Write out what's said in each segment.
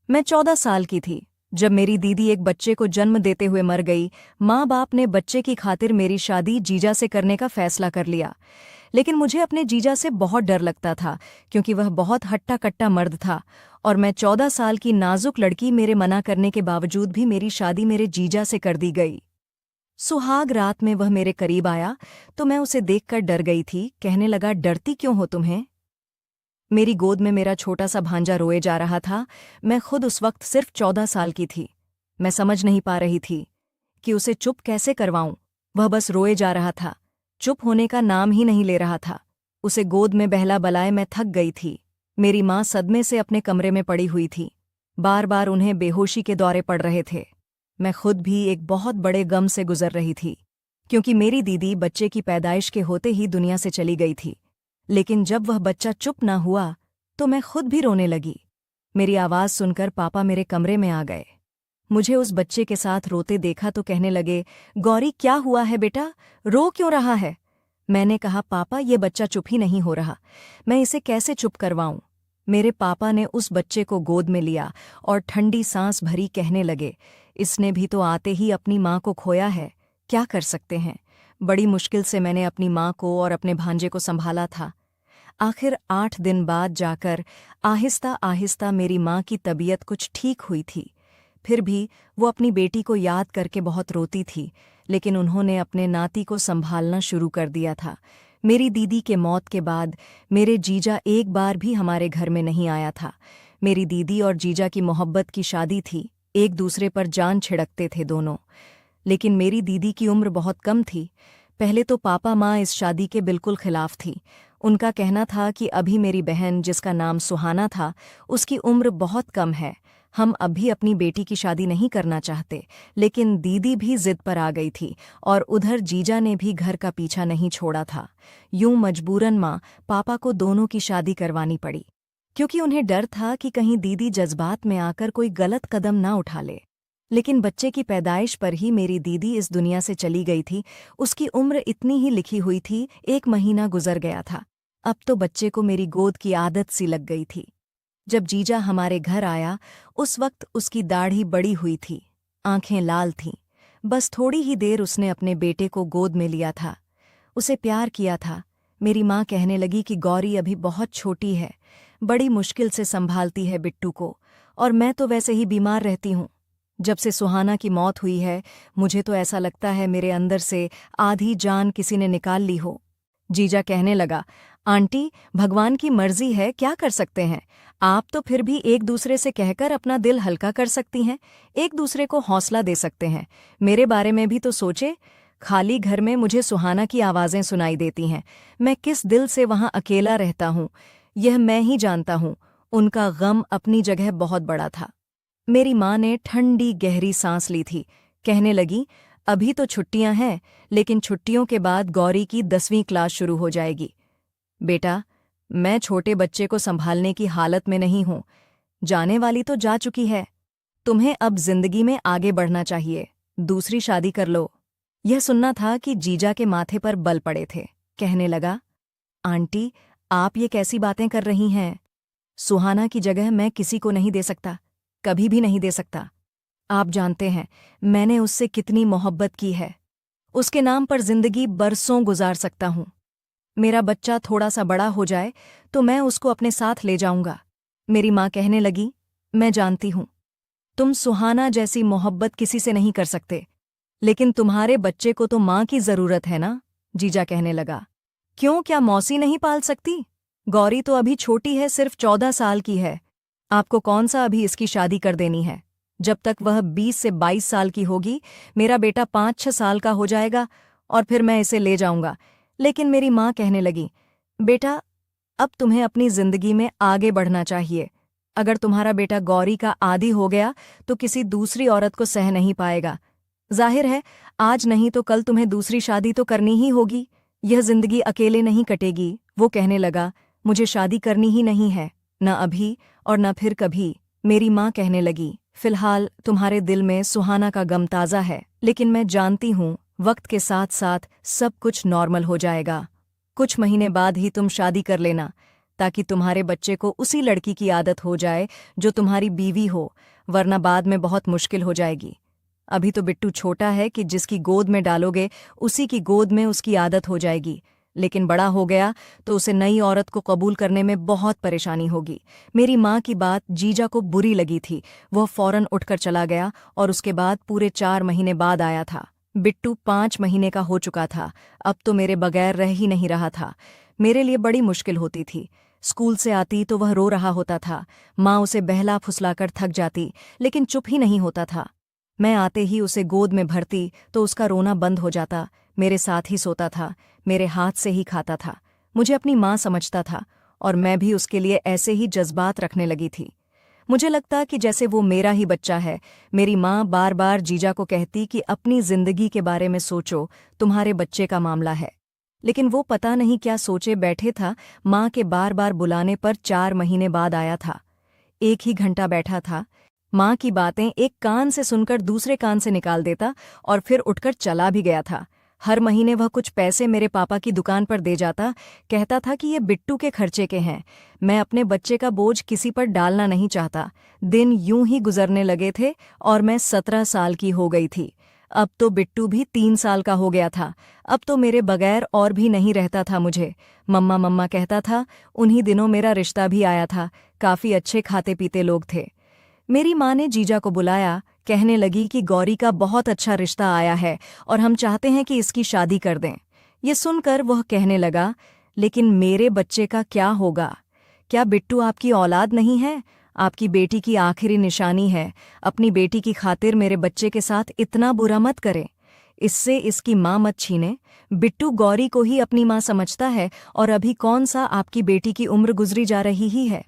मैं 14 साल की थी जब मेरी दीदी एक बच्चे को जन्म देते हुए मर गई। माँ बाप ने बच्चे की खातिर मेरी शादी जीजा से करने का फैसला कर लिया। लेकिन मुझे अपने जीजा से बहुत डर लगता था, क्योंकि वह बहुत हट्टा कट्टा मर्द था और मैं 14 साल की नाजुक लड़की, मेरे मना करने के बावजूद भी मेरी शादी मेरे जीजा से कर दी गई। सुहाग रात में वह मेरे करीब आया तो मैं उसे देखकर डर गई थी। कहने लगा, डरती क्यों हो तुम्हें? मेरी गोद में मेरा छोटा सा भांजा रोए जा रहा था। मैं खुद उस वक्त सिर्फ 14 साल की थी। मैं समझ नहीं पा रही थी कि उसे चुप कैसे करवाऊं। वह बस रोए जा रहा था, चुप होने का नाम ही नहीं ले रहा था। उसे गोद में बहला बलाए मैं थक गई थी। मेरी माँ सदमे से अपने कमरे में पड़ी हुई थी। बार बार उन्हें बेहोशी के दौरे पड़ रहे थे। मैं खुद भी एक बहुत बड़े गम से गुजर रही थी, क्योंकि मेरी दीदी बच्चे की पैदाइश के होते ही दुनिया से चली गई थी। लेकिन जब वह बच्चा चुप ना हुआ तो मैं खुद भी रोने लगी। मेरी आवाज़ सुनकर पापा मेरे कमरे में आ गए। मुझे उस बच्चे के साथ रोते देखा तो कहने लगे, गौरी क्या हुआ है बेटा, रो क्यों रहा है? मैंने कहा, पापा ये बच्चा चुप ही नहीं हो रहा, मैं इसे कैसे चुप करवाऊं? मेरे पापा ने उस बच्चे को गोद में लिया और ठंडी सांस भरी। कहने लगे, इसने भी तो आते ही अपनी माँ को खोया है, क्या कर सकते हैं? बड़ी मुश्किल से मैंने अपनी माँ को और अपने भांजे को संभाला था। आखिर 8 दिन बाद जाकर आहिस्ता आहिस्ता मेरी माँ की तबीयत कुछ ठीक हुई थी। फिर भी वो अपनी बेटी को याद करके बहुत रोती थी, लेकिन उन्होंने अपने नाती को संभालना शुरू कर दिया था। मेरी दीदी के मौत के बाद मेरे जीजा एक बार भी हमारे घर में नहीं आया था। मेरी दीदी और जीजा की मोहब्बत की शादी थी, एक दूसरे पर जान छिड़कते थे दोनों। लेकिन मेरी दीदी की उम्र बहुत कम थी। पहले तो पापा माँ इस शादी के बिल्कुल खिलाफ थी। उनका कहना था कि अभी मेरी बहन, जिसका नाम सुहाना था, उसकी उम्र बहुत कम है, हम अभी अपनी बेटी की शादी नहीं करना चाहते। लेकिन दीदी भी जिद पर आ गई थी और उधर जीजा ने भी घर का पीछा नहीं छोड़ा था। यूं मजबूरन माँ पापा को दोनों की शादी करवानी पड़ी, क्योंकि उन्हें डर था कि कहीं दीदी जज्बात में आकर कोई गलत कदम ना उठा ले। लेकिन बच्चे की पैदाइश पर ही मेरी दीदी इस दुनिया से चली गई थी। उसकी उम्र इतनी ही लिखी हुई थी, 1 महीना गुजर गया था। अब तो बच्चे को मेरी गोद की आदत सी लग गई थी। जब जीजा हमारे घर आया उस वक्त उसकी दाढ़ी बड़ी हुई थी, आंखें लाल थीं। बस थोड़ी ही देर उसने अपने बेटे को गोद में लिया था, उसे प्यार किया था। मेरी माँ कहने लगी कि गौरी अभी बहुत छोटी है, बड़ी मुश्किल से संभालती है बिट्टू को, और मैं तो वैसे ही बीमार रहती हूँ। जब से सुहाना की मौत हुई है मुझे तो ऐसा लगता है मेरे अंदर से आधी जान किसी ने निकाल ली हो। जीजा कहने लगा, आंटी भगवान की मर्जी है, क्या कर सकते हैं? आप तो फिर भी एक दूसरे से कहकर अपना दिल हल्का कर सकती हैं, एक दूसरे को हौसला दे सकते हैं। मेरे बारे में भी तो सोचे। खाली घर में मुझे सुहाना की आवाज़ें सुनाई देती हैं। मैं किस दिल से वहाँ अकेला रहता हूँ, यह मैं ही जानता हूँ। उनका गम अपनी जगह बहुत बड़ा था। मेरी माँ ने ठंडी गहरी सांस ली थी। कहने लगी, अभी तो छुट्टियां हैं, लेकिन छुट्टियों के बाद गौरी की 10वीं क्लास शुरू हो जाएगी। बेटा, मैं छोटे बच्चे को संभालने की हालत में नहीं हूं। जाने वाली तो जा चुकी है, तुम्हें अब जिंदगी में आगे बढ़ना चाहिए, दूसरी शादी कर लो। यह सुनना था कि जीजा के माथे पर बल पड़े थे। कहने लगा, आंटी आप ये कैसी बातें कर रही हैं? सुहाना की जगह मैं किसी को नहीं दे सकता, कभी भी नहीं दे सकता। आप जानते हैं मैंने उससे कितनी मोहब्बत की है। उसके नाम पर जिंदगी बरसों गुजार सकता हूँ। मेरा बच्चा थोड़ा सा बड़ा हो जाए तो मैं उसको अपने साथ ले जाऊंगा। मेरी माँ कहने लगी, मैं जानती हूँ तुम सुहाना जैसी मोहब्बत किसी से नहीं कर सकते, लेकिन तुम्हारे बच्चे को तो माँ की जरूरत है ना? जीजा कहने लगा, क्यों, क्या मौसी नहीं पाल सकती? गौरी तो अभी छोटी है, सिर्फ 14 साल की है। आपको कौन सा अभी इसकी शादी कर देनी है? जब तक वह 20 से 22 साल की होगी, मेरा बेटा 5-6 साल का हो जाएगा और फिर मैं इसे ले जाऊंगा। लेकिन मेरी माँ कहने लगी, बेटा अब तुम्हें अपनी जिंदगी में आगे बढ़ना चाहिए। अगर तुम्हारा बेटा गौरी का आदी हो गया तो किसी दूसरी औरत को सह नहीं पाएगा। जाहिर है आज नहीं तो कल तुम्हें दूसरी शादी तो करनी ही होगी, यह जिंदगी अकेले नहीं कटेगी। वो कहने लगा, मुझे शादी करनी ही नहीं है, न अभी और न फिर कभी। मेरी माँ कहने लगी, फिलहाल तुम्हारे दिल में सुहाना का गम ताज़ा है, लेकिन मैं जानती हूँ वक्त के साथ साथ सब कुछ नॉर्मल हो जाएगा। कुछ महीने बाद ही तुम शादी कर लेना, ताकि तुम्हारे बच्चे को उसी लड़की की आदत हो जाए जो तुम्हारी बीवी हो, वरना बाद में बहुत मुश्किल हो जाएगी। अभी तो बिट्टू छोटा है कि जिसकी गोद में डालोगे उसी की गोद में उसकी आदत हो जाएगी, लेकिन बड़ा हो गया तो उसे नई औरत को कबूल करने में बहुत परेशानी होगी। मेरी माँ की बात जीजा को बुरी लगी थी। वह फौरन उठकर चला गया और उसके बाद पूरे 4 महीने बाद आया था। बिट्टू 5 महीने का हो चुका था। अब तो मेरे बगैर रह ही नहीं रहा था। मेरे लिए बड़ी मुश्किल होती थी। स्कूल से आती तो वह रो रहा होता था। माँ उसे बहला फुसलाकर थक जाती, लेकिन चुप ही नहीं होता था। मैं आते ही उसे गोद में भरती तो उसका रोना बंद हो जाता। मेरे साथ ही सोता था, मेरे हाथ से ही खाता था। मुझे अपनी माँ समझता था और मैं भी उसके लिए ऐसे ही जज्बात रखने लगी थी। मुझे लगता कि जैसे वो मेरा ही बच्चा है। मेरी माँ बार बार जीजा को कहती कि अपनी जिंदगी के बारे में सोचो, तुम्हारे बच्चे का मामला है। लेकिन वो पता नहीं क्या सोचे बैठे था। माँ के बार बार बुलाने पर 4 महीने बाद आया था। एक ही घंटा बैठा था। माँ की बातें एक कान से सुनकर दूसरे कान से निकाल देता और फिर उठकर चला भी गया था। हर महीने वह कुछ पैसे मेरे पापा की दुकान पर दे जाता। कहता था कि ये बिट्टू के खर्चे के हैं। मैं अपने बच्चे का बोझ किसी पर डालना नहीं चाहता। दिन यूं ही गुजरने लगे थे और मैं 17 साल की हो गई थी। अब तो बिट्टू भी 3 साल का हो गया था। अब तो मेरे बगैर और भी नहीं रहता था मुझे। मम्मा मम्मा कहता था। उन्हीं दिनों मेरा रिश्ता भी आया था। काफ़ी अच्छे खाते पीते लोग थे। मेरी माँ ने जीजा को बुलाया। कहने लगी कि गौरी का बहुत अच्छा रिश्ता आया है और हम चाहते हैं कि इसकी शादी कर दें। ये सुनकर वह कहने लगा, लेकिन मेरे बच्चे का क्या होगा? क्या बिट्टू आपकी औलाद नहीं है? आपकी बेटी की आखिरी निशानी है। अपनी बेटी की खातिर मेरे बच्चे के साथ इतना बुरा मत करें। इससे इसकी माँ मत छीने। बिट्टू गौरी को ही अपनी माँ समझता है और अभी कौन सा आपकी बेटी की उम्र गुजरी जा रही ही है।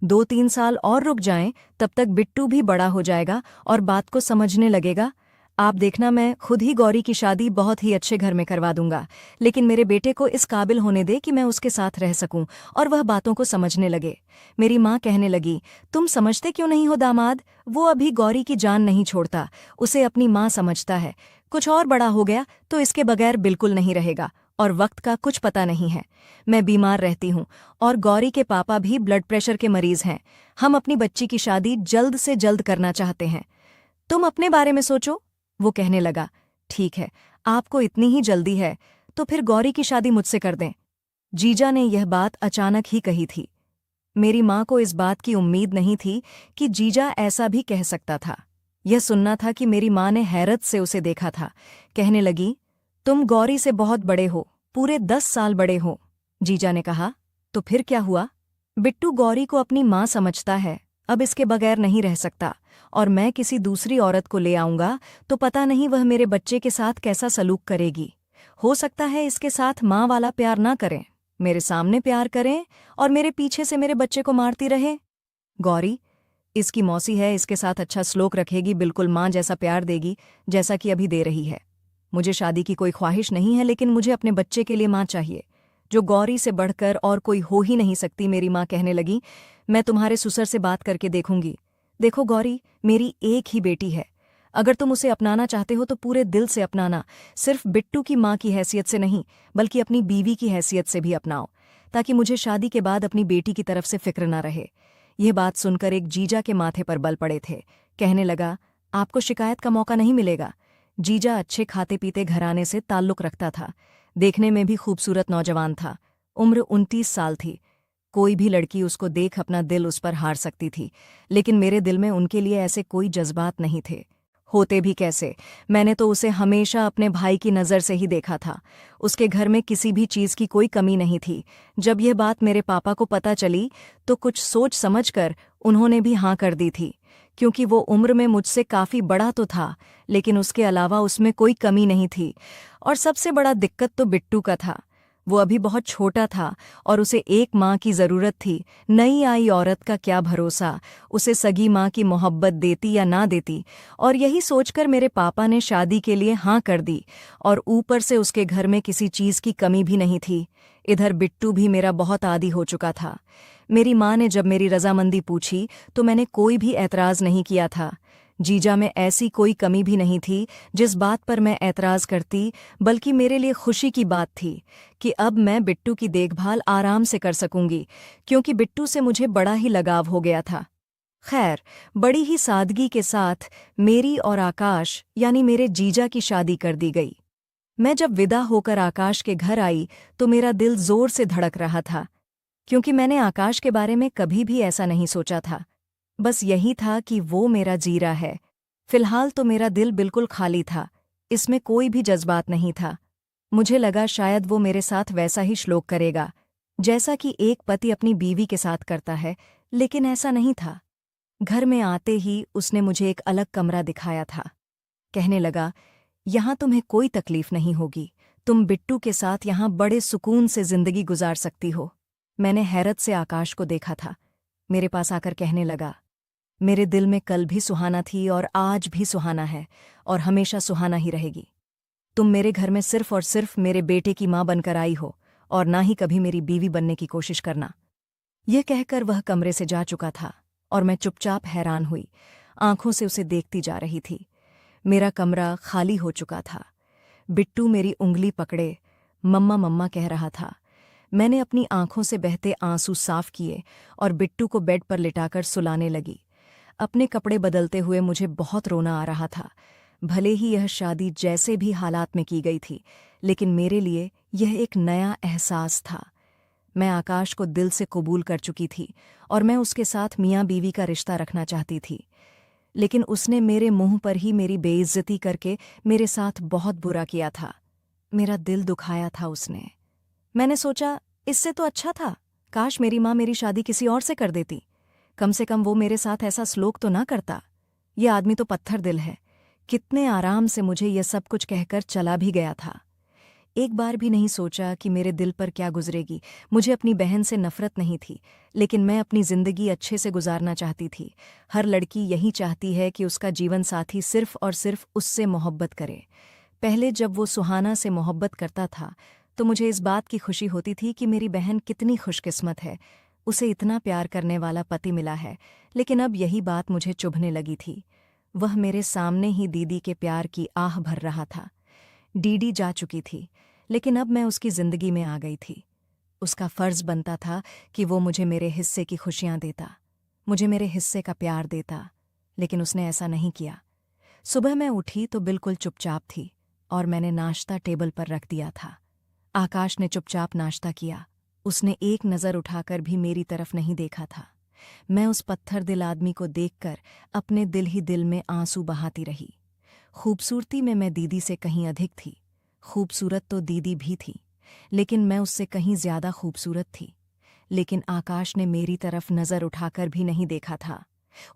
2-3 साल और रुक जाएं, तब तक बिट्टू भी बड़ा हो जाएगा और बात को समझने लगेगा। आप देखना, मैं खुद ही गौरी की शादी बहुत ही अच्छे घर में करवा दूंगा, लेकिन मेरे बेटे को इस काबिल होने दे कि मैं उसके साथ रह सकूं और वह बातों को समझने लगे। मेरी माँ कहने लगी, तुम समझते क्यों नहीं हो दामाद? वो अभी गौरी की जान नहीं छोड़ता, उसे अपनी माँ समझता है। कुछ और बड़ा हो गया तो इसके बगैर बिल्कुल नहीं रहेगा और वक्त का कुछ पता नहीं है। मैं बीमार रहती हूँ और गौरी के पापा भी ब्लड प्रेशर के मरीज हैं। हम अपनी बच्ची की शादी जल्द से जल्द करना चाहते हैं। तुम अपने बारे में सोचो। वो कहने लगा, ठीक है, आपको इतनी ही जल्दी है तो फिर गौरी की शादी मुझसे कर दें। जीजा ने यह बात अचानक ही कही थी। मेरी माँ को इस बात की उम्मीद नहीं थी कि जीजा ऐसा भी कह सकता था। यह सुनना था कि मेरी माँ ने हैरत से उसे देखा था। कहने लगी, तुम गौरी से बहुत बड़े हो, पूरे 10 साल बड़े हो। जीजा ने कहा, तो फिर क्या हुआ? बिट्टू गौरी को अपनी माँ समझता है, अब इसके बगैर नहीं रह सकता और मैं किसी दूसरी औरत को ले आऊंगा तो पता नहीं वह मेरे बच्चे के साथ कैसा सलूक करेगी। हो सकता है इसके साथ माँ वाला प्यार ना करें, मेरे सामने प्यार करें और मेरे पीछे से मेरे बच्चे को मारती रहे। गौरी इसकी मौसी है, इसके साथ अच्छा सलूक रखेगी, बिल्कुल माँ जैसा प्यार देगी जैसा कि अभी दे रही है। मुझे शादी की कोई ख्वाहिश नहीं है, लेकिन मुझे अपने बच्चे के लिए माँ चाहिए जो गौरी से बढ़कर और कोई हो ही नहीं सकती। मेरी माँ कहने लगी, मैं तुम्हारे ससुर से बात करके देखूंगी। देखो गौरी, मेरी एक ही बेटी है। अगर तुम उसे अपनाना चाहते हो तो पूरे दिल से अपनाना, सिर्फ बिट्टू की माँ की हैसियत से नहीं बल्कि अपनी बीवी की हैसियत से भी अपनाओ, ताकि मुझे शादी के बाद अपनी बेटी की तरफ से फिक्र ना रहे। यह बात सुनकर एक जीजा के माथे पर बल पड़े थे। कहने लगा, आपको शिकायत का मौका नहीं मिलेगा। जीजा अच्छे खाते पीते घराने से ताल्लुक रखता था। देखने में भी खूबसूरत नौजवान था। उम्र 29 साल थी। कोई भी लड़की उसको देख अपना दिल उस पर हार सकती थी, लेकिन मेरे दिल में उनके लिए ऐसे कोई जज्बात नहीं थे। होते भी कैसे? मैंने तो उसे हमेशा अपने भाई की नज़र से ही देखा था। उसके घर में किसी भी चीज़ की कोई कमी नहीं थी। जब यह बात मेरे पापा को पता चली तो कुछ सोच समझकर उन्होंने भी हाँ कर दी थी, क्योंकि वो उम्र में मुझसे काफ़ी बड़ा तो था, लेकिन उसके अलावा उसमें कोई कमी नहीं थी। और सबसे बड़ा दिक्कत तो बिट्टू का था। वो अभी बहुत छोटा था और उसे एक माँ की ज़रूरत थी। नई आई औरत का क्या भरोसा, उसे सगी माँ की मोहब्बत देती या ना देती। और यही सोचकर मेरे पापा ने शादी के लिए हाँ कर दी। और ऊपर से उसके घर में किसी चीज़ की कमी भी नहीं थी। इधर बिट्टू भी मेरा बहुत आदी हो चुका था। मेरी माँ ने जब मेरी रजामंदी पूछी तो मैंने कोई भी ऐतराज़ नहीं किया था। जीजा में ऐसी कोई कमी भी नहीं थी जिस बात पर मैं ऐतराज़ करती, बल्कि मेरे लिए खुशी की बात थी कि अब मैं बिट्टू की देखभाल आराम से कर सकूंगी, क्योंकि बिट्टू से मुझे बड़ा ही लगाव हो गया था। खैर, बड़ी ही सादगी के साथ मेरी और आकाश यानी मेरे जीजा की शादी कर दी गई। मैं जब विदा होकर आकाश के घर आई तो मेरा दिल जोर से धड़क रहा था, क्योंकि मैंने आकाश के बारे में कभी भी ऐसा नहीं सोचा था। बस यही था कि वो मेरा जीरा है। फिलहाल तो मेरा दिल बिल्कुल खाली था, इसमें कोई भी जज्बात नहीं था। मुझे लगा शायद वो मेरे साथ वैसा ही श्लोक करेगा जैसा कि एक पति अपनी बीवी के साथ करता है, लेकिन ऐसा नहीं था। घर में आते ही उसने मुझे एक अलग कमरा दिखाया था। कहने लगा, यहाँ तुम्हें कोई तकलीफ नहीं होगी, तुम बिट्टू के साथ यहाँ बड़े सुकून से जिंदगी गुजार सकती हो। मैंने हैरत से आकाश को देखा था। मेरे पास आकर कहने लगा, मेरे दिल में कल भी सुहाना थी और आज भी सुहाना है और हमेशा सुहाना ही रहेगी। तुम मेरे घर में सिर्फ और सिर्फ मेरे बेटे की माँ बनकर आई हो और ना ही कभी मेरी बीवी बनने की कोशिश करना। यह कहकर वह कमरे से जा चुका था और मैं चुपचाप हैरान हुई, आंखों से उसे देखती जा रही थी। मेरा कमरा खाली हो चुका था। बिट्टू मेरी उंगली पकड़े मम्मा मम्मा कह रहा था। मैंने अपनी आंखों से बहते आंसू साफ किए और बिट्टू को बेड पर लिटाकर सुलाने लगी। अपने कपड़े बदलते हुए मुझे बहुत रोना आ रहा था। भले ही यह शादी जैसे भी हालात में की गई थी, लेकिन मेरे लिए यह एक नया एहसास था। मैं आकाश को दिल से कबूल कर चुकी थी और मैं उसके साथ मियाँ बीवी का रिश्ता रखना चाहती थी, लेकिन उसने मेरे मुंह पर ही मेरी बेइज्जती करके मेरे साथ बहुत बुरा किया था। मेरा दिल दुखाया था उसने। मैंने सोचा, इससे तो अच्छा था काश मेरी माँ मेरी शादी किसी और से कर देती। कम से कम वो मेरे साथ ऐसा श्लोक तो ना करता। ये आदमी तो पत्थर दिल है। कितने आराम से मुझे यह सब कुछ कहकर चला भी गया था। एक बार भी नहीं सोचा कि मेरे दिल पर क्या गुजरेगी। मुझे अपनी बहन से नफरत नहीं थी, लेकिन मैं अपनी जिंदगी अच्छे से गुजारना चाहती थी। हर लड़की यही चाहती है कि उसका जीवन साथी सिर्फ और सिर्फ उससे मोहब्बत करे। पहले जब वो सुहाना से मोहब्बत करता था तो मुझे इस बात की खुशी होती थी कि मेरी बहन कितनी खुशकिस्मत है, उसे इतना प्यार करने वाला पति मिला है। लेकिन अब यही बात मुझे चुभने लगी थी। वह मेरे सामने ही दीदी के प्यार की आह भर रहा था। डीडी जा चुकी थी, लेकिन अब मैं उसकी जिंदगी में आ गई थी। उसका फर्ज बनता था कि वो मुझे मेरे हिस्से की खुशियां देता, मुझे मेरे हिस्से का प्यार देता, लेकिन उसने ऐसा नहीं किया। सुबह मैं उठी तो बिल्कुल चुपचाप थी और मैंने नाश्ता टेबल पर रख दिया था। आकाश ने चुपचाप नाश्ता किया। उसने एक नज़र उठाकर भी मेरी तरफ नहीं देखा था। मैं उस पत्थर दिल आदमी को देखकर अपने दिल ही दिल में आंसू बहाती रही। खूबसूरती में मैं दीदी से कहीं अधिक थी। खूबसूरत तो दीदी भी थी, लेकिन मैं उससे कहीं ज्यादा खूबसूरत थी। लेकिन आकाश ने मेरी तरफ नज़र उठाकर भी नहीं देखा था।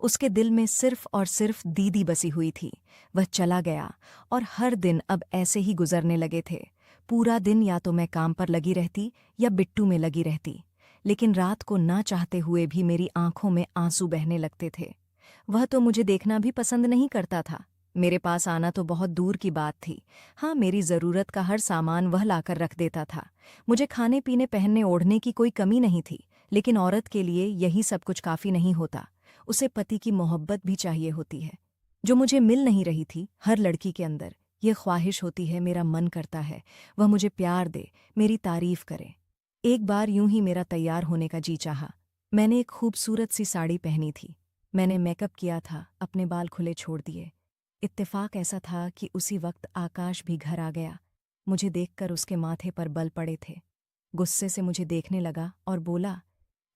उसके दिल में सिर्फ और सिर्फ दीदी बसी हुई थी। वह चला गया और हर दिन अब ऐसे ही गुजरने लगे थे। पूरा दिन या तो मैं काम पर लगी रहती या बिट्टू में लगी रहती, लेकिन रात को ना चाहते हुए भी मेरी आंखों में आंसू बहने लगते थे। वह तो मुझे देखना भी पसंद नहीं करता था। मेरे पास आना तो बहुत दूर की बात थी। हाँ, मेरी ज़रूरत का हर सामान वह लाकर रख देता था। मुझे खाने पीने पहनने ओढ़ने की कोई कमी नहीं थी, लेकिन औरत के लिए यही सब कुछ काफ़ी नहीं होता। उसे पति की मोहब्बत भी चाहिए होती है, जो मुझे मिल नहीं रही थी। हर लड़की के अंदर ये ख्वाहिश होती है, मेरा मन करता है वह मुझे प्यार दे, मेरी तारीफ करे। एक बार यूं ही मेरा तैयार होने का जी चाहा। मैंने एक खूबसूरत सी साड़ी पहनी थी। मैंने मेकअप किया था, अपने बाल खुले छोड़ दिए। इत्तेफाक ऐसा था कि उसी वक्त आकाश भी घर आ गया। मुझे देखकर उसके माथे पर बल पड़े थे। गुस्से से मुझे देखने लगा और बोला,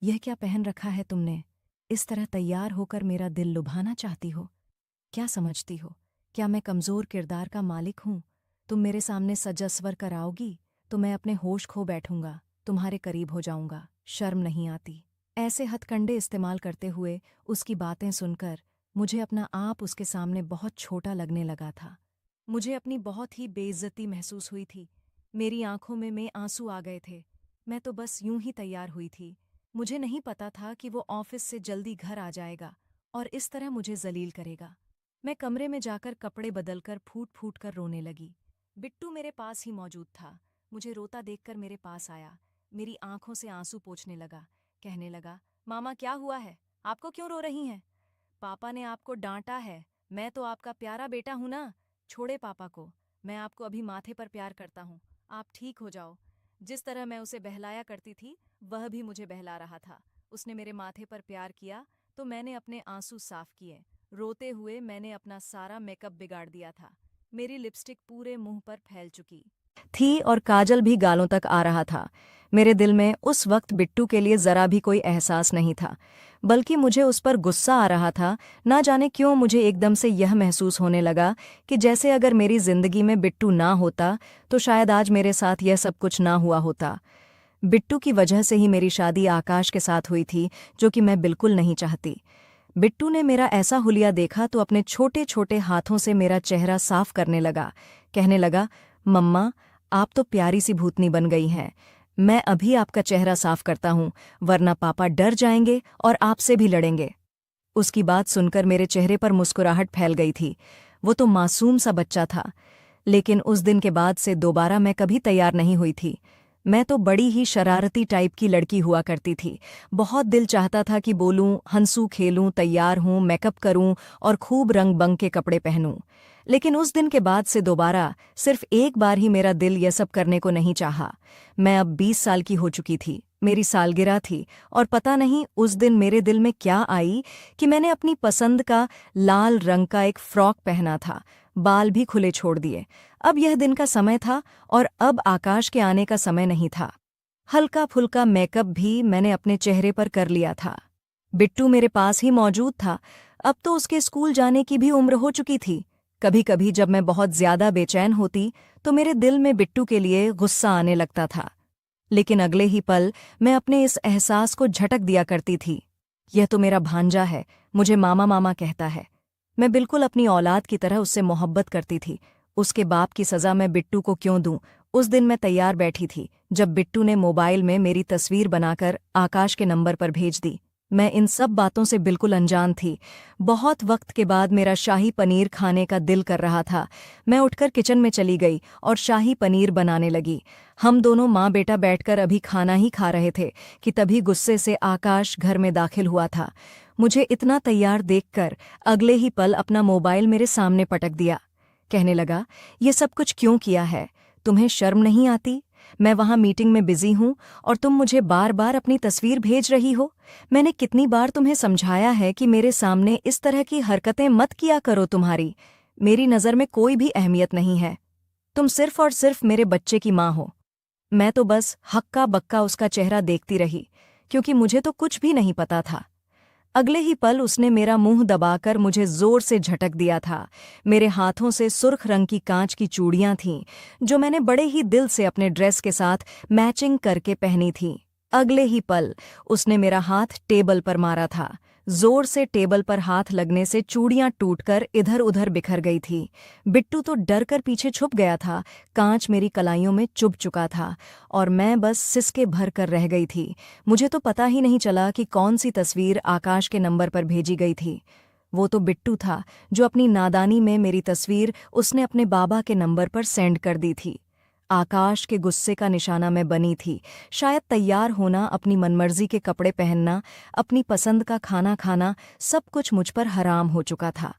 यह क्या पहन रखा है तुमने? इस तरह तैयार होकर मेरा दिल लुभाना चाहती हो? क्या समझती हो? क्या मैं कमज़ोर किरदार का मालिक हूँ? तुम मेरे सामने सजस्वर कर आओगी तो मैं अपने होश खो बैठूंगा, तुम्हारे करीब हो जाऊंगा। शर्म नहीं आती? ऐसे हथकंडे इस्तेमाल करते हुए उसकी बातें सुनकर मुझे अपना आप उसके सामने बहुत छोटा लगने लगा था। मुझे अपनी बहुत ही बेइज्जती महसूस हुई थी। मेरी आंखों में आंसू आ गए थे। मैं तो बस यूं ही तैयार हुई थी। मुझे नहीं पता था कि वो ऑफिस से जल्दी घर आ जाएगा और इस तरह मुझे जलील करेगा। मैं कमरे में जाकर कपड़े बदलकर फूट फूट कर रोने लगी। बिट्टू मेरे पास ही मौजूद था। मुझे रोता देखकर मेरे पास आया, मेरी आंखों से आंसू पोंछने लगा। कहने लगा, मामा क्या हुआ है? आपको क्यों रो रही हैं? पापा ने आपको डांटा है। मैं तो आपका प्यारा बेटा हूं ना। छोड़े पापा को, मैं आपको अभी माथे पर प्यार करता हूँ। आप ठीक हो जाओ। जिस तरह मैं उसे बहलाया करती थी, वह भी मुझे बहला रहा था। उसने मेरे माथे पर प्यार किया तो मैंने अपने आंसू साफ किए। रोते हुए मैंने अपना सारा मेकअप बिगाड़ दिया था। मेरी लिपस्टिक पूरे मुंह पर फैल चुकी थी और काजल भी गालों तक आ रहा था। मेरे दिल में उस वक्त बिट्टू के लिए जरा भी कोई एहसास नहीं था, बल्कि मुझे उस पर गुस्सा आ रहा था। ना जाने क्यों मुझे एकदम से यह महसूस होने लगा कि जैसे अगर मेरी जिंदगी में बिट्टू ना होता तो शायद आज मेरे साथ यह सब कुछ ना हुआ होता। बिट्टू की वजह से ही मेरी शादी आकाश के साथ हुई थी, जो कि मैं बिल्कुल नहीं चाहती। बिट्टू ने मेरा ऐसा हुलिया देखा तो अपने छोटे छोटे हाथों से मेरा चेहरा साफ करने लगा। कहने लगा, मम्मा, आप तो प्यारी सी भूतनी बन गई हैं। मैं अभी आपका चेहरा साफ करता हूँ, वरना पापा डर जाएंगे और आपसे भी लड़ेंगे। उसकी बात सुनकर मेरे चेहरे पर मुस्कुराहट फैल गई थी। वो तो मासूम सा बच्चा था। लेकिन उस दिन के बाद से दोबारा मैं कभी तैयार नहीं हुई थी। मैं तो बड़ी ही शरारती टाइप की लड़की हुआ करती थी। बहुत दिल चाहता था कि बोलूं, हंसूं, खेलूं, तैयार हूं, मेकअप करूं और खूब रंग बंग के कपड़े पहनूं। लेकिन उस दिन के बाद से दोबारा सिर्फ एक बार ही मेरा दिल यह सब करने को नहीं चाहा। मैं अब 20 साल की हो चुकी थी। मेरी सालगिरह थी और पता नहीं उस दिन मेरे दिल में क्या आई कि मैंने अपनी पसंद का लाल रंग का एक फ्रॉक पहना था, बाल भी खुले छोड़ दिए। अब यह दिन का समय था और अब आकाश के आने का समय नहीं था। हल्का फुल्का मेकअप भी मैंने अपने चेहरे पर कर लिया था। बिट्टू मेरे पास ही मौजूद था। अब तो उसके स्कूल जाने की भी उम्र हो चुकी थी। कभी कभी जब मैं बहुत ज्यादा बेचैन होती तो मेरे दिल में बिट्टू के लिए गुस्सा आने लगता था। लेकिन अगले ही पल मैं अपने इस एहसास को झटक दिया करती थी। यह तो मेरा भांजा है, मुझे मामा मामा कहता है। मैं बिल्कुल अपनी औलाद की तरह उससे मोहब्बत करती थी। उसके बाप की सज़ा मैं बिट्टू को क्यों दूं? उस दिन मैं तैयार बैठी थी जब बिट्टू ने मोबाइल में मेरी तस्वीर बनाकर आकाश के नंबर पर भेज दी। मैं इन सब बातों से बिल्कुल अनजान थी। बहुत वक्त के बाद मेरा शाही पनीर खाने का दिल कर रहा था। मैं उठकर किचन में चली गई और शाही पनीर बनाने लगी। हम दोनों माँ बेटा बैठकर अभी खाना ही खा रहे थे कि तभी गुस्से से आकाश घर में दाखिल हुआ था। मुझे इतना तैयार देखकर अगले ही पल अपना मोबाइल मेरे सामने पटक दिया। कहने लगा, ये सब कुछ क्यों किया है? तुम्हें शर्म नहीं आती? मैं वहां मीटिंग में बिजी हूं और तुम मुझे बार बार अपनी तस्वीर भेज रही हो। मैंने कितनी बार तुम्हें समझाया है कि मेरे सामने इस तरह की हरकतें मत किया करो। तुम्हारी मेरी नज़र में कोई भी अहमियत नहीं है। तुम सिर्फ और सिर्फ मेरे बच्चे की माँ हो। मैं तो बस हक्का बक्का उसका चेहरा देखती रही, क्योंकि मुझे तो कुछ भी नहीं पता था। अगले ही पल उसने मेरा मुंह दबाकर मुझे जोर से झटक दिया था। मेरे हाथों से सुर्ख रंग की कांच की चूड़ियां थीं, जो मैंने बड़े ही दिल से अपने ड्रेस के साथ मैचिंग करके पहनी थीं। अगले ही पल उसने मेरा हाथ टेबल पर मारा था। जोर से टेबल पर हाथ लगने से चूड़ियां टूटकर इधर उधर बिखर गई थी। बिट्टू तो डर कर पीछे छुप गया था। कांच मेरी कलाइयों में चुभ चुका था और मैं बस सिसके भर कर रह गई थी। मुझे तो पता ही नहीं चला कि कौन सी तस्वीर आकाश के नंबर पर भेजी गई थी। वो तो बिट्टू था जो अपनी नादानी में मेरी तस्वीर उसने अपने बाबा के नंबर पर सेंड कर दी थी। आकाश के गुस्से का निशाना मैं बनी थी। शायद तैयार होना, अपनी मनमर्जी के कपड़े पहनना, अपनी पसंद का खाना खाना, सब कुछ मुझ पर हराम हो चुका था।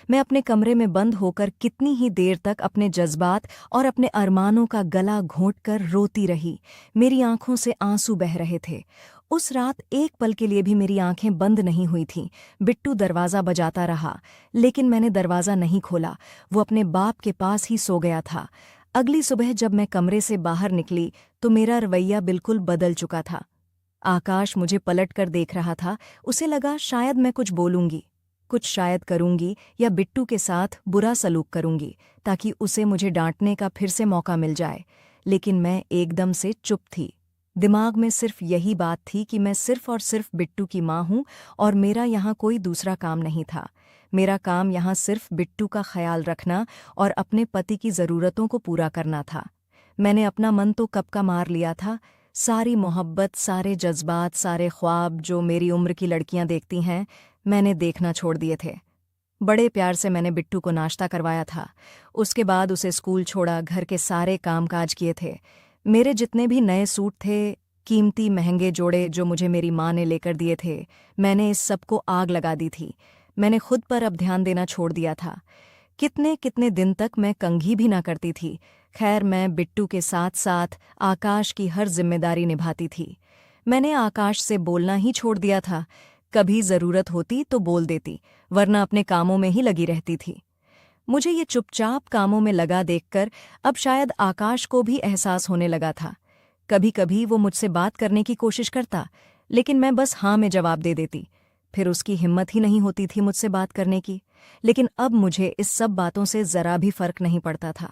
मैं अपने कमरे में बंद होकर कितनी ही देर तक अपने जज्बात और अपने अरमानों का गला घोंटकर रोती रही। मेरी आंखों से आंसू बह रहे थे। उस रात एक पल के लिए भी मेरी आंखें बंद नहीं हुई थीं। बिट्टू दरवाज़ा बजाता रहा, लेकिन मैंने दरवाज़ा नहीं खोला। वो अपने बाप के पास ही सो गया था। अगली सुबह जब मैं कमरे से बाहर निकली तो मेरा रवैया बिल्कुल बदल चुका था। आकाश मुझे पलट कर देख रहा था। उसे लगा शायद मैं कुछ बोलूंगी, कुछ शायद करूंगी या बिट्टू के साथ बुरा सलूक करूंगी, ताकि उसे मुझे डांटने का फिर से मौका मिल जाए। लेकिन मैं एकदम से चुप थी। दिमाग में सिर्फ यही बात थी कि मैं सिर्फ और सिर्फ बिट्टू की माँ हूँ और मेरा यहाँ कोई दूसरा काम नहीं था। मेरा काम यहाँ सिर्फ बिट्टू का ख्याल रखना और अपने पति की ज़रूरतों को पूरा करना था। मैंने अपना मन तो कब का मार लिया था। सारी मोहब्बत, सारे जज्बात, सारे ख्वाब जो मेरी उम्र की लड़कियां देखती हैं, मैंने देखना छोड़ दिए थे। बड़े प्यार से मैंने बिट्टू को नाश्ता करवाया था। उसके बाद उसे स्कूल छोड़ा, घर के सारे कामकाज किए थे। मेरे जितने भी नए सूट थे, कीमती महंगे जोड़े जो मुझे मेरी माँ ने लेकर दिए थे, मैंने इस सब को आग लगा दी थी। मैंने खुद पर अब ध्यान देना छोड़ दिया था। कितने कितने दिन तक मैं कंघी भी ना करती थी। खैर, मैं बिट्टू के साथ साथ आकाश की हर जिम्मेदारी निभाती थी। मैंने आकाश से बोलना ही छोड़ दिया था। कभी ज़रूरत होती तो बोल देती, वरना अपने कामों में ही लगी रहती थी। मुझे ये चुपचाप कामों में लगा देखकर अब शायद आकाश को भी एहसास होने लगा था। कभी कभी वो मुझसे बात करने की कोशिश करता, लेकिन मैं बस हाँ में जवाब दे देती। फिर उसकी हिम्मत ही नहीं होती थी मुझसे बात करने की। लेकिन अब मुझे इस सब बातों से ज़रा भी फर्क नहीं पड़ता था।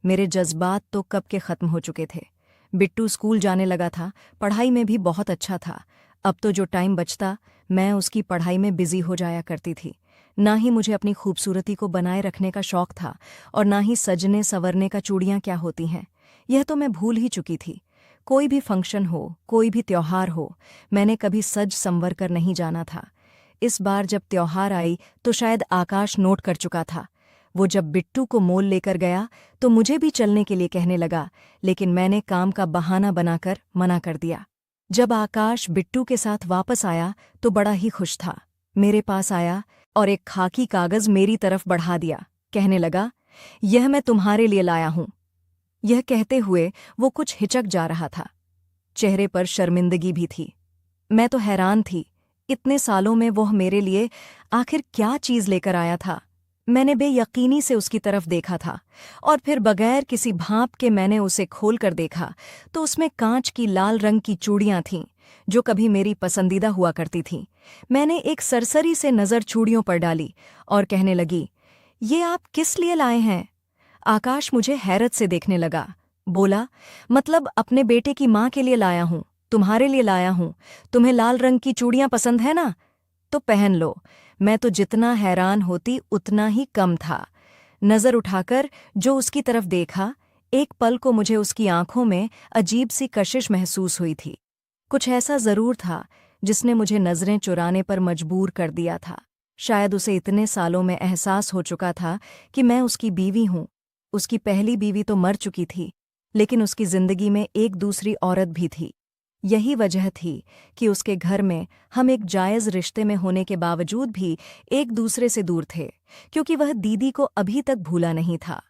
मेरे जज्बात तो कब के ख़त्म हो चुके थे। बिट्टू स्कूल जाने लगा था, पढ़ाई में भी बहुत अच्छा था। अब तो जो टाइम बचता, मैं उसकी पढ़ाई में बिजी हो जाया करती थी। ना ही मुझे अपनी खूबसूरती को बनाए रखने का शौक था, और ना ही सजने संवरने का चूड़ियाँ क्या होती हैं, यह तो मैं भूल ही चुकी थी। कोई भी फंक्शन हो, कोई भी त्योहार हो, मैंने कभी सज संवर कर नहीं जाना था। इस बार जब त्योहार आई तो शायद आकाश नोट कर चुका था। वो जब बिट्टू को मोल लेकर गया तो मुझे भी चलने के लिए कहने लगा, लेकिन मैंने काम का बहाना बनाकर मना कर दिया। जब आकाश बिट्टू के साथ वापस आया तो बड़ा ही खुश था। मेरे पास आया और एक खाकी कागज मेरी तरफ बढ़ा दिया। कहने लगा, यह मैं तुम्हारे लिए लाया हूं। यह कहते हुए वो कुछ हिचक जा रहा था। चेहरे पर शर्मिंदगी भी थी। मैं तो हैरान थी, इतने सालों में वह मेरे लिए आखिर क्या चीज़ लेकर आया था। मैंने बेयकीनी से उसकी तरफ देखा था, और फिर बगैर किसी भांप के मैंने उसे खोलकर देखा तो उसमें कांच की लाल रंग की चूड़ियां थीं, जो कभी मेरी पसंदीदा हुआ करती थीं। मैंने एक सरसरी से नज़र चूड़ियों पर डाली और कहने लगी, ये आप किस लिए लाए हैं? आकाश मुझे हैरत से देखने लगा। बोला, मतलब अपने बेटे की माँ के लिए लाया हूँ, तुम्हारे लिए लाया हूँ। तुम्हें लाल रंग की चूड़ियाँ पसंद है ना? तो पहन लो। मैं तो जितना हैरान होती उतना ही कम था। नज़र उठाकर जो उसकी तरफ देखा, एक पल को मुझे उसकी आंखों में अजीब सी कशिश महसूस हुई थी। कुछ ऐसा ज़रूर था जिसने मुझे नज़रें चुराने पर मजबूर कर दिया था। शायद उसे इतने सालों में एहसास हो चुका था कि मैं उसकी बीवी हूँ। उसकी पहली बीवी तो मर चुकी थी, लेकिन उसकी जिंदगी में एक दूसरी औरत भी थी। यही वजह थी कि उसके घर में हम एक जायज़ रिश्ते में होने के बावजूद भी एक दूसरे से दूर थे, क्योंकि वह दीदी को अभी तक भूला नहीं था।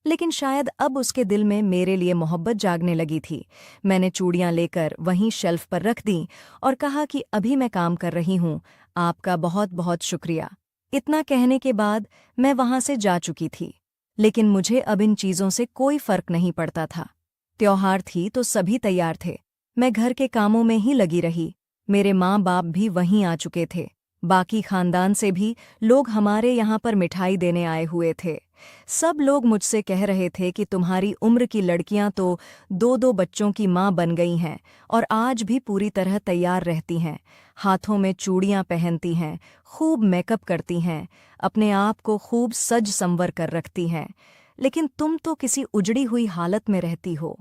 लेकिन शायद अब उसके दिल में मेरे लिए मोहब्बत जागने लगी थी। मैंने चूड़ियां लेकर वहीं शेल्फ पर रख दी और कहा कि अभी मैं काम कर रही हूँ, आपका बहुत बहुत शुक्रिया। इतना कहने के बाद मैं वहां से जा चुकी थी। लेकिन मुझे अब इन चीज़ों से कोई फर्क नहीं पड़ता था। त्योहार थी तो सभी तैयार थे। मैं घर के कामों में ही लगी रही। मेरे माँ बाप भी वहीं आ चुके थे। बाकी खानदान से भी लोग हमारे यहाँ पर मिठाई देने आए हुए थे। सब लोग मुझसे कह रहे थे कि तुम्हारी उम्र की लड़कियां तो दो दो बच्चों की माँ बन गई हैं और आज भी पूरी तरह तैयार रहती हैं, हाथों में चूड़ियां पहनती हैं, खूब मेकअप करती हैं, अपने आप को खूब सज संवर कर रखती हैं, लेकिन तुम तो किसी उजड़ी हुई हालत में रहती हो।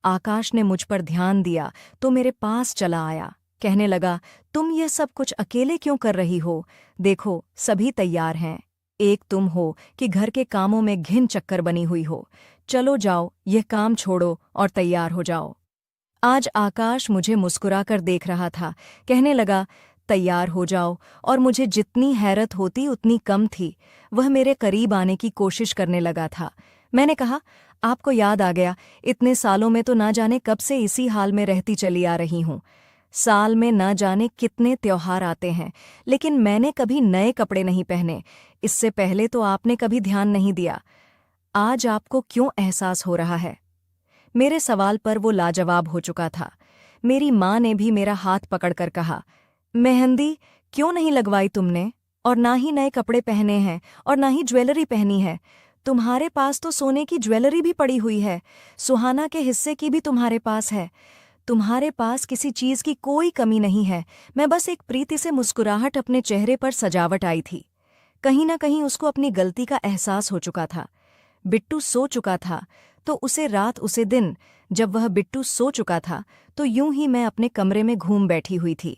आकाश ने मुझ पर ध्यान दिया तो मेरे पास चला आया। कहने लगा, तुम ये सब कुछ अकेले क्यों कर रही हो? देखो, सभी तैयार हैं। एक तुम हो कि घर के कामों में घिन चक्कर बनी हुई हो। चलो जाओ, यह काम छोड़ो और तैयार हो जाओ। आज आकाश मुझे मुस्कुराकर देख रहा था। कहने लगा, तैयार हो जाओ, और मुझे जितनी हैरत होती उतनी कम थी। वह मेरे करीब आने की कोशिश करने लगा था। मैंने कहा, आपको याद आ गया, इतने सालों में तो ना जाने कब से इसी हाल में रहती चली आ रही हूँ। साल में ना जाने कितने त्योहार आते हैं, लेकिन मैंने कभी नए कपड़े नहीं पहने। इससे पहले तो आपने कभी ध्यान नहीं दिया। आज आपको क्यों एहसास हो रहा है? मेरे सवाल पर वो लाजवाब हो चुका था। मेरी माँ ने भी मेरा हाथ पकड़कर कहा, मेहंदी क्यों नहीं लगवाई तुमने? और ना ही नए कपड़े पहने हैं और ना ही ज्वेलरी पहनी है। तुम्हारे पास तो सोने की ज्वेलरी भी पड़ी हुई है, सुहाना के हिस्से की भी तुम्हारे पास है। तुम्हारे पास किसी चीज़ की कोई कमी नहीं है। मैं बस एक प्रीति से मुस्कुराहट अपने चेहरे पर सजावट आई थी। कहीं ना कहीं उसको अपनी गलती का एहसास हो चुका था। बिट्टू सो चुका था तो उसे रात उसे दिन, जब वह बिट्टू सो चुका था तो यूं ही मैं अपने कमरे में घूम बैठी हुई थी।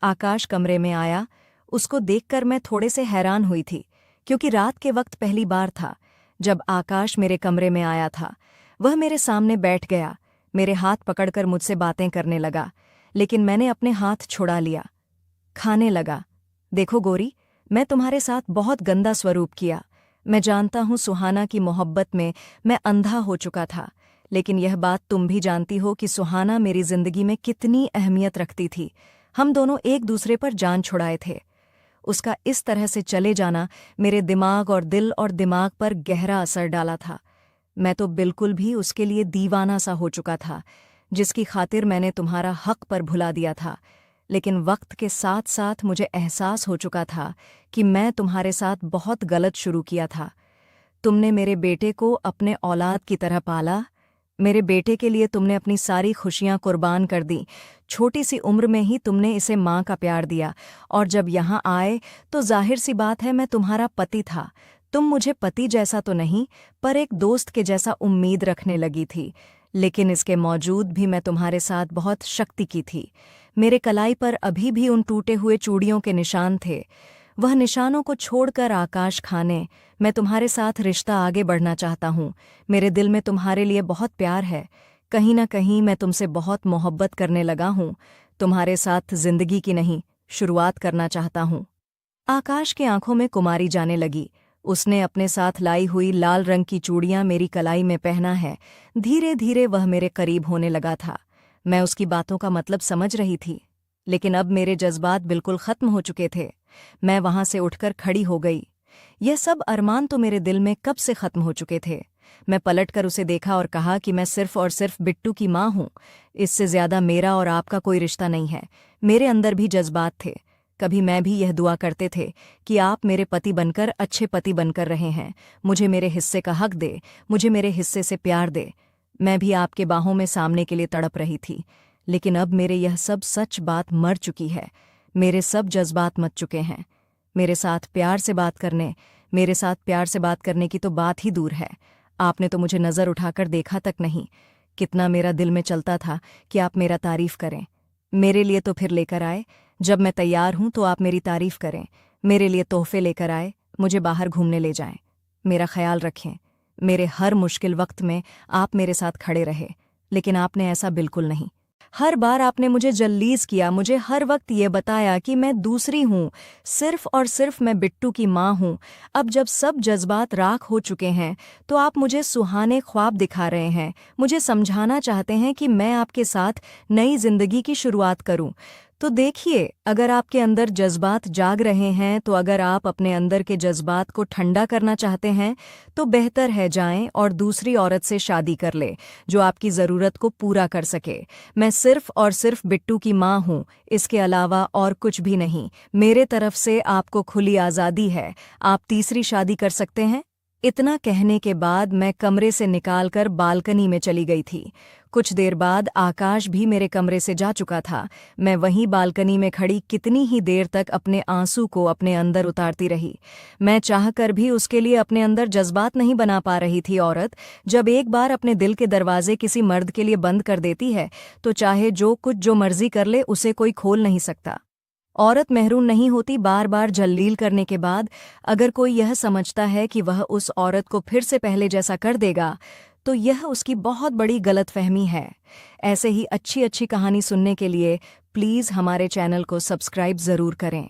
आकाश कमरे में आया। उसको देखकर मैं थोड़े से हैरान हुई थी, क्योंकि रात के वक्त पहली बार था जब आकाश मेरे कमरे में आया था। वह मेरे सामने बैठ गया, मेरे हाथ पकड़कर मुझसे बातें करने लगा, लेकिन मैंने अपने हाथ छुड़ा लिया। खाने लगा। देखो गोरी, मैं तुम्हारे साथ बहुत गंदा स्वरूप किया। मैं जानता हूँ सुहाना की मोहब्बत में मैं अंधा हो चुका था, लेकिन यह बात तुम भी जानती हो कि सुहाना मेरी जिंदगी में कितनी अहमियत रखती थी। हम दोनों एक दूसरे पर जान छुड़ाए थे। उसका इस तरह से चले जाना मेरे दिमाग और दिल और दिमाग पर गहरा असर डाला था। मैं तो बिल्कुल भी उसके लिए दीवाना सा हो चुका था, जिसकी खातिर मैंने तुम्हारा हक पर भुला दिया था। लेकिन वक्त के साथ साथ मुझे एहसास हो चुका था कि मैं तुम्हारे साथ बहुत गलत शुरू किया था। तुमने मेरे बेटे को अपने औलाद की तरह पाला। मेरे बेटे के लिए तुमने अपनी सारी खुशियां कुर्बान कर दी। छोटी सी उम्र में ही तुमने इसे माँ का प्यार दिया, और जब यहाँ आए तो जाहिर सी बात है मैं तुम्हारा पति था। तुम मुझे पति जैसा तो नहीं, पर एक दोस्त के जैसा उम्मीद रखने लगी थी। लेकिन इसके मौजूद भी मैं तुम्हारे साथ बहुत शक्ति की थी। मेरे कलाई पर अभी भी उन टूटे हुए चूड़ियों के निशान थे। वह निशानों को छोड़कर आकाश खाने मैं तुम्हारे साथ रिश्ता आगे बढ़ना चाहता हूँ। मेरे दिल में तुम्हारे लिए बहुत प्यार है। कहीं ना कहीं मैं तुमसे बहुत मोहब्बत करने लगा हूँ। तुम्हारे साथ जिंदगी की नहीं, शुरुआत करना चाहता हूँ। आकाश की आंखों में कुमारी जाने लगी। उसने अपने साथ लाई हुई लाल रंग की चूड़ियां मेरी कलाई में पहना है। धीरे धीरे वह मेरे करीब होने लगा था। मैं उसकी बातों का मतलब समझ रही थी, लेकिन अब मेरे जज्बात बिल्कुल खत्म हो चुके थे। मैं वहां से उठकर खड़ी हो गई। यह सब अरमान तो मेरे दिल में कब से खत्म हो चुके थे। मैं पलटकर उसे देखा और कहा कि मैं सिर्फ और सिर्फ बिट्टू की माँ हूँ। इससे ज्यादा मेरा और आपका कोई रिश्ता नहीं है। मेरे अंदर भी जज्बात थे। कभी मैं भी यह दुआ करते थे कि आप मेरे पति बनकर अच्छे पति बनकर रहे हैं। मुझे मेरे हिस्से का हक दे, मुझे मेरे हिस्से से प्यार दे। मैं भी आपके बाहों में सामने के लिए तड़प रही थी। लेकिन अब मेरे यह सब सच बात मर चुकी है। मेरे सब जज्बात मच चुके हैं। मेरे साथ प्यार से बात करने की तो बात ही दूर है। आपने तो मुझे नज़र उठाकर देखा तक नहीं। कितना मेरा दिल में चलता था कि आप मेरा तारीफ करें। मेरे लिए तो फिर लेकर आए। जब मैं तैयार हूं तो आप मेरी तारीफ करें। मेरे लिए तोहफे लेकर आए, मुझे बाहर घूमने ले जाएं। मेरा ख्याल रखें। मेरे हर मुश्किल वक्त में आप मेरे साथ खड़े रहे, लेकिन आपने ऐसा बिल्कुल नहीं। हर बार आपने मुझे जलील किया। मुझे हर वक्त ये बताया कि मैं दूसरी हूँ, सिर्फ और सिर्फ मैं बिट्टू की माँ हूँ। अब जब सब जज्बात राख हो चुके हैं तो आप मुझे सुहाने ख्वाब दिखा रहे हैं। मुझे समझाना चाहते हैं कि मैं आपके साथ नई जिंदगी की शुरुआत करूँ। तो देखिए, अगर आपके अंदर जज्बात जाग रहे हैं, तो अगर आप अपने अंदर के जज्बात को ठंडा करना चाहते हैं तो बेहतर है जाएं और दूसरी औरत से शादी कर ले जो आपकी ज़रूरत को पूरा कर सके। मैं सिर्फ और सिर्फ बिट्टू की माँ हूँ, इसके अलावा और कुछ भी नहीं। मेरे तरफ से आपको खुली आज़ादी है। आप तीसरी शादी कर सकते हैं। इतना कहने के बाद मैं कमरे से निकालकर बालकनी में चली गई थी। कुछ देर बाद आकाश भी मेरे कमरे से जा चुका था। मैं वहीं बालकनी में खड़ी कितनी ही देर तक अपने आंसू को अपने अंदर उतारती रही। मैं चाहकर भी उसके लिए अपने अंदर जज्बात नहीं बना पा रही थी। औरत जब एक बार अपने दिल के दरवाजे किसी मर्द के लिए बंद कर देती है तो चाहे जो मर्जी कर ले, उसे कोई खोल नहीं सकता। औरत महरूम नहीं होती। बार बार जलील करने के बाद अगर कोई यह समझता है कि वह उस औरत को फिर से पहले जैसा कर देगा, तो यह उसकी बहुत बड़ी गलतफहमी है। ऐसे ही अच्छी अच्छी कहानी सुनने के लिए प्लीज़ हमारे चैनल को सब्सक्राइब ज़रूर करें।